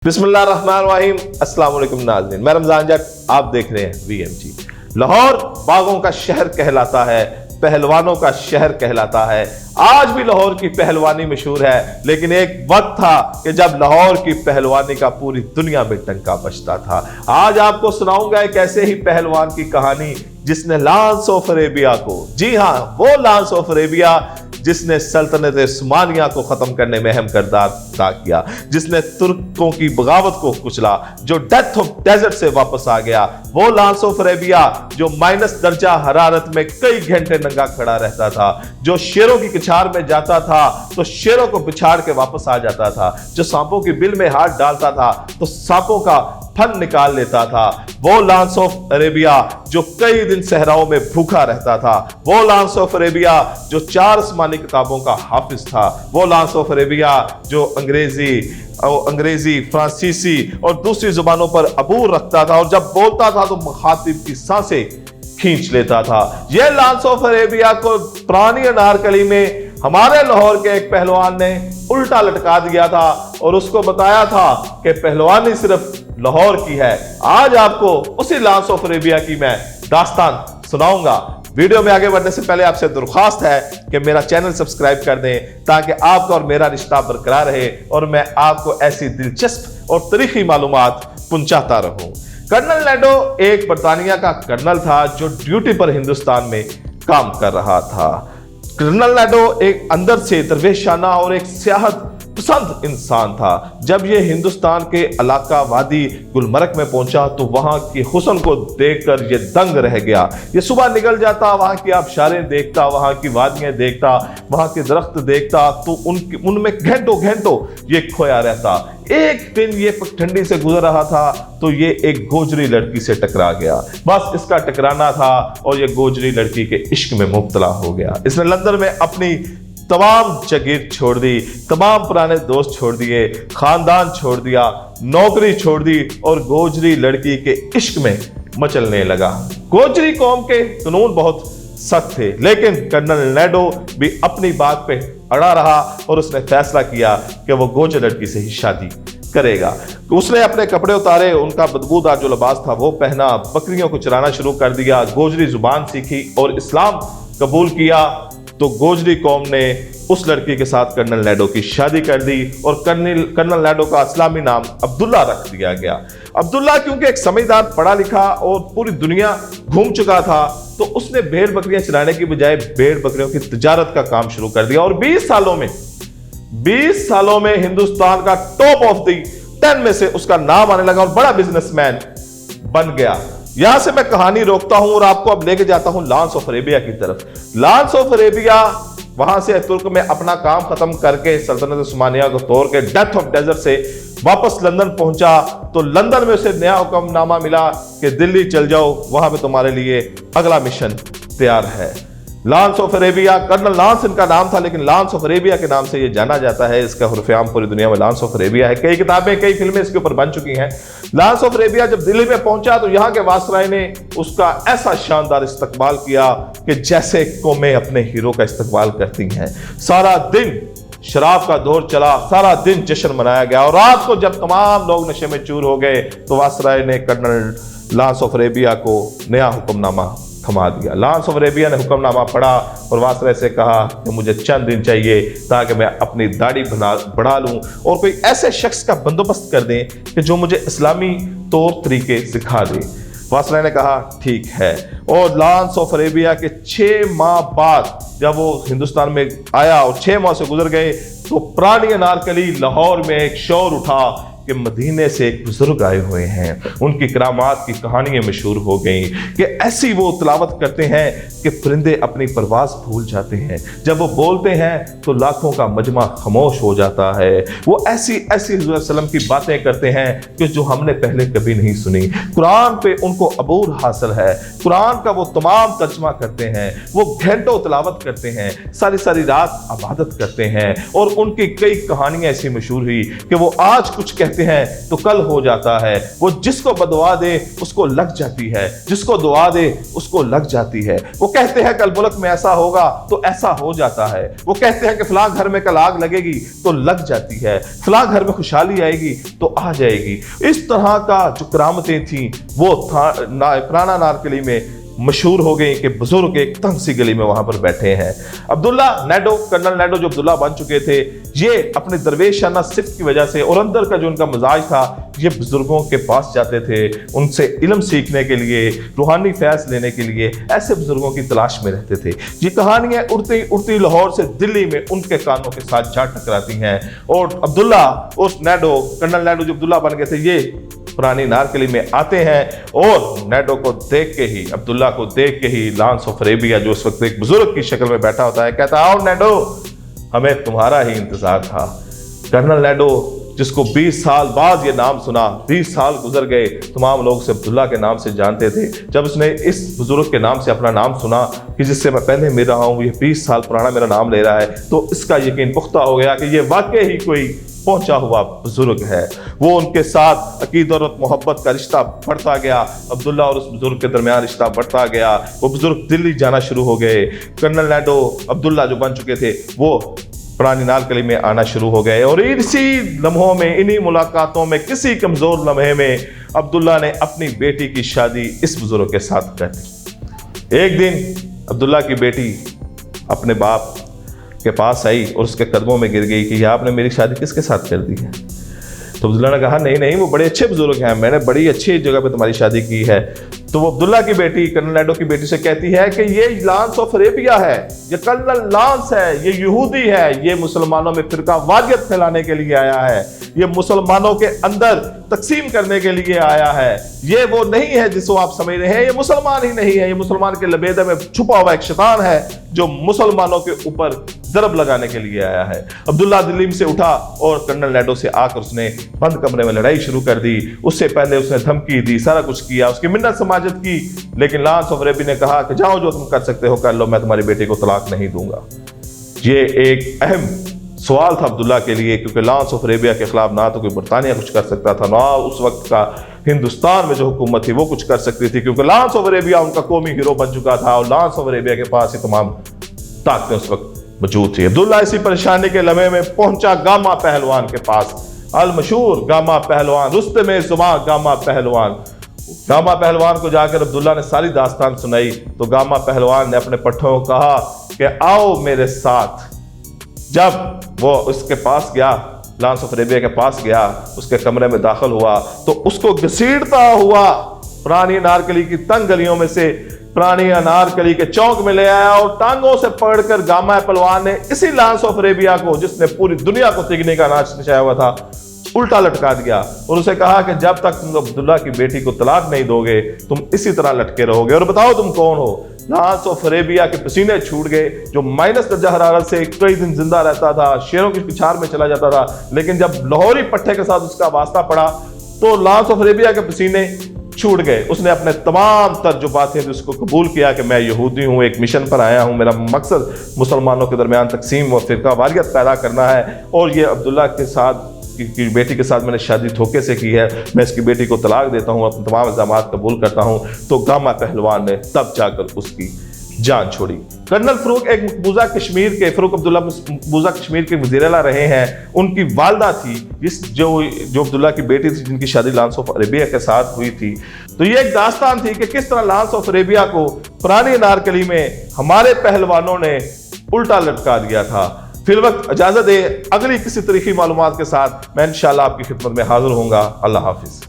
बिस्मिल्लाहिर्रहमानिर्रहीम। अस्सलाम वालेकुम नाज़रीन, मैं रमजान जट, आप देख रहे हैं VMG। लाहौर बागों का शहर कहलाता है, पहलवानों का शहर कहलाता है। आज भी लाहौर की पहलवानी मशहूर है, लेकिन एक वक्त था कि जब लाहौर की पहलवानी का पूरी दुनिया में डंका बजता था। आज आपको सुनाऊंगा एक ऐसे ही पहलवान की कहानी जिसने लांस ऑफ अरेबिया को, जी हाँ, वो लांस ऑफ अरेबिया जिसने सल्तनत उस्मानिया को खत्म करने में अहम किरदार अदा किया, जिसने तुर्कों की बगावत को कुचला, जो डेथ ऑफ डेजर्ट से वापस आ गया। वो लांस ऑफ अरेबिया जो माइनस दर्जा हरारत में कई घंटे नंगा खड़ा रहता था, जो शेरों की कछार में जाता था तो शेरों को बिछाड़ के वापस आ जाता था, जो सांपों की बिल में हाथ डालता था तो सांपों का फन निकाल लेता था। वो लांस ऑफ अरेबिया जो कई दिन सहराओं में भूखा रहता था। वो लांस ऑफ अरेबिया जो 4 आसमानी किताबों का हाफिज था। वो लांस ऑफ अरेबिया जो अंग्रेजी, फ्रांसीसी और दूसरी जुबानों पर अबूर रखता था, और जब बोलता था तो मुखातिब की सांसें खींच लेता था। यह लांस ऑफ अरेबिया को पुरानी अनारकली में हमारे लाहौर के एक पहलवान ने उल्टा लटका दिया था और उसको बताया था कि पहलवानी सिर्फ लाहौर की है। आज आपको उसी लांस ऑफ अरेबिया की मैं दास्तान सुनाऊंगा। वीडियो में आगे बढ़ने से पहले आपसे दरख्वास्त है कि मेरा चैनल सब्सक्राइब कर दें, ताकि आपका और मेरा रिश्ता बरकरार रहे और मैं आपको ऐसी दिलचस्प और तारीखी मालूमात पहुंचाता रहूं। कर्नल नेडो एक बरतानिया का कर्नल था जो ड्यूटी पर हिंदुस्तान में काम कर रहा था। कर्नल नेडो एक अंदर से दरवेशाना और एक सियाहत पसंद इंसान था। जब ये हिंदुस्तान के इलाका वादी गुलमर्ग में पहुंचा तो वहां की हुस्न को देखकर ये दंग रह गया। ये सुबह निकल जाता, वहां की आबशारें देखता, वहां की वादियां देखता, वहां के दरख्त देखता, तो उनमें घंटों घंटों ये खोया रहता। एक दिन ये ठंडी से गुजर रहा था तो ये एक गोजरी लड़की से टकरा गया। बस इसका टकराना था और ये गोजरी लड़की के इश्क में मुब्तला हो गया। इसने लंदन में अपनी तमाम जगीर छोड़ दी, तमाम पुराने दोस्त छोड़ दिए, खानदान छोड़ दिया, नौकरी छोड़ दी और गोजरी लड़की के इश्क में मचलने लगा। गोजरी कौम के कानून बहुत सख्त थे, लेकिन कर्नल नेडो भी अपनी बात पे अड़ा रहा और उसने फैसला किया कि वो गोजर लड़की से ही शादी करेगा। उसने अपने कपड़े उतारे, उनका बदबूदार जो लिबास था वो पहना, बकरियों को चराना शुरू कर दिया, गोजरी जुबान सीखी और इस्लाम कबूल किया। तो गोजरी कौम ने उस लड़की के साथ कर्नल नेडो की शादी कर दी और कर्नल नेडो का इस्लामी नाम अब्दुल्ला रख दिया गया। अब्दुल्ला क्योंकि एक समझदार, पढ़ा लिखा और पूरी दुनिया घूम चुका था, तो उसने भेड़ बकरियां चराने की बजाय भेड़ बकरियों की तिजारत का काम शुरू कर दिया और 20 सालों में हिंदुस्तान का टॉप ऑफ द 10 में से उसका नाम आने लगा और बड़ा बिजनेसमैन बन गया। यहां से मैं कहानी रोकता हूं और आपको अब लेके जाता हूं लांस ऑफ अरेबिया की तरफ। लांस ऑफ अरेबिया वहां से तुर्क में अपना काम खत्म करके सल्तनत उस्मानिया को तोड़ के डेथ ऑफ डेजर्ट से वापस लंदन पहुंचा, तो लंदन में उसे नया हुक्मनामा मिला कि दिल्ली चल जाओ, वहां पे तुम्हारे लिए अगला मिशन तैयार है। Lawrence of Arabia, colonel Lawrence इनका नाम था, लेकिन लांस ऑफ अरेबिया के नाम से ये जाना जाता है। इसका हुर्फ़े-आम पूरी दुनिया में लांस ऑफ अरेबिया है। कई किताबें, कई फिल्में इसके ऊपर बन चुकी हैं। लांस ऑफ अरेबिया जब दिल्ली में पहुंचा तो यहाँ के वासराय ने उसका ऐसा शानदार इस्तकबाल किया कि जैसे कौमें अपने हीरो का इस्तकबाल करती हैं। सारा दिन शराब का दौर चला, सारा दिन जश्न मनाया गया और रात को जब तमाम लोग नशे में चूर हो गए तो वासराय ने कर्नल लांस ऑफ अरेबिया को नया हुक्मनामा थमा दिया। लांस ऑफ अरेबिया ने हुक्मनामा पढ़ा और वासराय से कहा कि मुझे चंद दिन चाहिए ताकि मैं अपनी दाढ़ी बढ़ा लूं और कोई ऐसे शख्स का बंदोबस्त कर दें कि जो मुझे इस्लामी तौर तरीके सिखा दे। वासराय ने कहा ठीक है, और लांस ऑफ अरेबिया के 6 माह बाद जब वो हिंदुस्तान में आया और 6 माह से गुजर गए तो पुरानी अनारकली लाहौर में एक शोर उठा कि मदीने से एक बुजुर्ग आए हुए हैं। उनकी करामात की कहानियां मशहूर हो गई कि ऐसी वो तिलावत करते हैं कि परिंदे अपनी परवाज भूल जाते हैं। जब वो बोलते हैं तो लाखों का मजमा खामोश हो जाता है। वो ऐसी हुज़ूर सल्लम की बातें करते हैं कि जो हमने पहले कभी नहीं सुनी। कुरान पे उनको अबूर हासिल है। कुरान का वो तमाम तर्जमा करते हैं, वो घंटों तिलावत करते हैं, सारी सारी रात इबादत करते हैं और उनकी कई कहानियां ऐसी मशहूर हुई कि वो आज कुछ कहते کہتے ہیں تو کل ہو جاتا ہے، وہ جس کو بدعا دے اس کو لگ جاتی ہے، جس کو دعا دے اس کو لگ جاتی ہے۔ وہ کہتے ہیں کل ملک میں ایسا ہوگا تو ایسا ہو جاتا ہے، وہ کہتے ہیں کہ فلاں گھر میں کل آگ لگے گی تو لگ جاتی ہے، فلاں گھر میں خوشحالی آئے گی تو آ جائے گی۔ اس طرح کا جو کرامتیں تھیں وہ پرانا نارکلی میں مشہور ہو گئی کہ بزرگ ایک تنگ سی گلی میں وہاں پر بیٹھے ہیں۔ عبداللہ نیڈو، کرنل نیڈو جو عبداللہ بن چکے تھے، یہ اپنے درویشانہ صفت کی وجہ سے اور اندر کا جو ان کا مزاج تھا، یہ بزرگوں کے پاس جاتے تھے ان سے علم سیکھنے کے لیے، روحانی فیض لینے کے لیے، ایسے بزرگوں کی تلاش میں رہتے تھے۔ یہ کہانیاں اڑتی اڑتی لاہور سے دلی میں ان کے کانوں کے ساتھ جا ٹکراتی ہیں، اور عبداللہ اس نیڈو، کرنل نیڈو جو عبداللہ بن گئے تھے، یہ پرانی نارکلی میں آتے ہیں اور نیڈو کو دیکھ کے ہی، عبداللہ کو دیکھ کے ہی، لانس آف اریبیا جو اس وقت ایک بزرگ کی شکل میں بیٹھا ہوتا ہے، کہتا ہے آؤ نیڈو، ہمیں تمہارا ہی انتظار تھا۔ کرنل نیڈو جس کو 20 سال بعد یہ نام سنا، 20 سال گزر گئے، تمام لوگ اسے عبداللہ کے نام سے جانتے تھے۔ جب اس نے اس بزرگ کے نام سے اپنا نام سنا کہ جس سے میں پہلے مل رہا ہوں، یہ 20 سال پرانا میرا نام لے رہا ہے، تو اس کا یقین پختہ ہو گیا کہ یہ واقعی ہی کوئی پہنچا ہوا بزرگ ہے۔ وہ ان کے ساتھ عقیدت اور محبت کا رشتہ بڑھتا گیا، عبداللہ اور اس بزرگ کے درمیان رشتہ بڑھتا گیا۔ وہ بزرگ دلی جانا شروع ہو گئے، کرنل نیڈو عبداللہ جو بن چکے تھے وہ پرانی نارکلی میں آنا شروع ہو گئے، اور اسی لمحوں میں، انہی ملاقاتوں میں، کسی کمزور لمحے میں عبداللہ نے اپنی بیٹی کی شادی اس بزرگ کے ساتھ کر دی۔ ایک دن عبداللہ کی بیٹی اپنے باپ کے پاس آئی اور اس کے قدموں میں گر گئی کہ یہ آپ نے میری شادی کس کے ساتھ کر دی ہے؟ تو عبداللہ نے کہا نہیں، وہ بڑے اچھے بزرگ ہیں، میں نے بڑی اچھی جگہ پہ تمہاری شادی کی ہے۔ تو وہ عبداللہ کی بیٹی کرنل نیڈو کی بیٹی سے کہتی ہے کہ یہ لانس آف اریبیا ہے، یہ کرنل لانس ہے، یہ یہودی ہے، یہ مسلمانوں میں فرقہ واریت پھیلانے کے لیے آیا ہے، یہ مسلمانوں کے اندر تقسیم کرنے کے لیے آیا ہے، یہ وہ نہیں ہے جس کو آپ سمجھ رہے ہیں، یہ مسلمان ہی نہیں ہے، یہ مسلمان کے لبیدے میں چھپا ہوا ایک شیطان ہے جو مسلمانوں کے اوپر ضرب لگانے کے لیے آیا ہے۔ عبداللہ دلی سے اٹھا اور کرنل نیڈو سے آ کر اس نے بند کمرے میں لڑائی شروع کر دی۔ اس سے پہلے اس نے دھمکی دی، سارا کچھ کیا، اس کی منت سماجت کی، لیکن لانس آف اریبیا نے کہا کہ جاؤ جو تم کر سکتے ہو کر لو، میں تمہاری بیٹی کو طلاق نہیں دوں گا۔ یہ ایک اہم سوال تھا عبداللہ کے لیے، کیونکہ لانس آف اریبیا کے خلاف نہ تو کوئی برطانیہ کچھ کر سکتا تھا، نہ اس وقت کا ہندوستان میں جو حکومت تھی وہ کچھ کر سکتی تھی، کیونکہ لانس آف اریبیا ان کا قومی ہیرو بن چکا تھا اور لانس آف اریبیا کے پاس یہ تمام طاقتیں اس وقت موجود تھی۔ عبداللہ اسی پریشانی کے لمحے میں پہنچا گاما پہلوان کے پاس، المشہور گاما پہلوان، رستم زماں گاما پہلوان۔ گاما پہلوان کو جا کر عبداللہ نے ساری داستان سنائی تو گاما پہلوان نے اپنے پٹھوں کو کہا کہ آؤ میرے ساتھ۔ جب وہ اس کے پاس گیا، لانس آف اریبیا کے پاس گیا، اس کے کمرے میں داخل ہوا تو اس کو گھسیٹتا ہوا پرانی انارکلی کی تنگ گلیوں میں سے پرانی انارکلی کے چوک میں لے آیا اور ٹانگوں سے پکڑ کر گاما پہلوان نے اسی لانس آف اریبیا کو، جس نے پوری دنیا کو تگنے کا ناچ نچایا ہوا تھا، الٹا لٹکا دیا اور اسے کہا کہ جب تک تم عبداللہ کی بیٹی کو طلاق نہیں دو گے تم اسی طرح لٹکے رہو گے، اور بتاؤ تم کون ہو۔ لانس آف اریبیا کے پسینے چھوٹ گئے، جو مائنس درجہ حرارت سے کئی دن زندہ رہتا تھا، شیروں کی پچھار میں چلا جاتا تھا، لیکن جب لاہوری پٹھے کے ساتھ اس کا واسطہ پڑا تو لانس آف اریبیا کے پسینے چھوٹ گئے۔ اس نے اپنے تمام تجربات سے اس کو قبول کیا کہ میں یہودی ہوں، ایک مشن پر آیا ہوں، میرا مقصد مسلمانوں کے درمیان تقسیم و فرقہ واریت پیدا کرنا ہے، اور یہ عبداللہ کے ساتھ کی بیٹی کے ساتھ میں نے شادی دھوکے سے کی ہے، میں اس کی بیٹی کو طلاق دیتا ہوں، اپنے تمام الزامات قبول کرتا ہوں۔ تو گاما پہلوان نے تب جا کر اس کی جان چھوڑی۔ کرنل فاروق ایک مقبوضہ کشمیر کے، فاروق عبداللہ مقبوضہ کشمیر کے وزیر اعلیٰ رہے ہیں۔ ان کی والدہ تھی جو عبداللہ کی بیٹی تھی، جن کی شادی لانس آف اریبیا کے ساتھ ہوئی تھی۔ تو یہ ایک داستان تھی کہ کس طرح لانس آف اریبیا کو پرانی انارکلی میں ہمارے پہلوانوں نے الٹا لٹکا دیا تھا۔ فی الوقت اجازت دے، اگلی کسی تاریخی معلومات کے ساتھ میں انشاءاللہ آپ کی خدمت میں حاضر ہوں گا۔ اللہ حافظ۔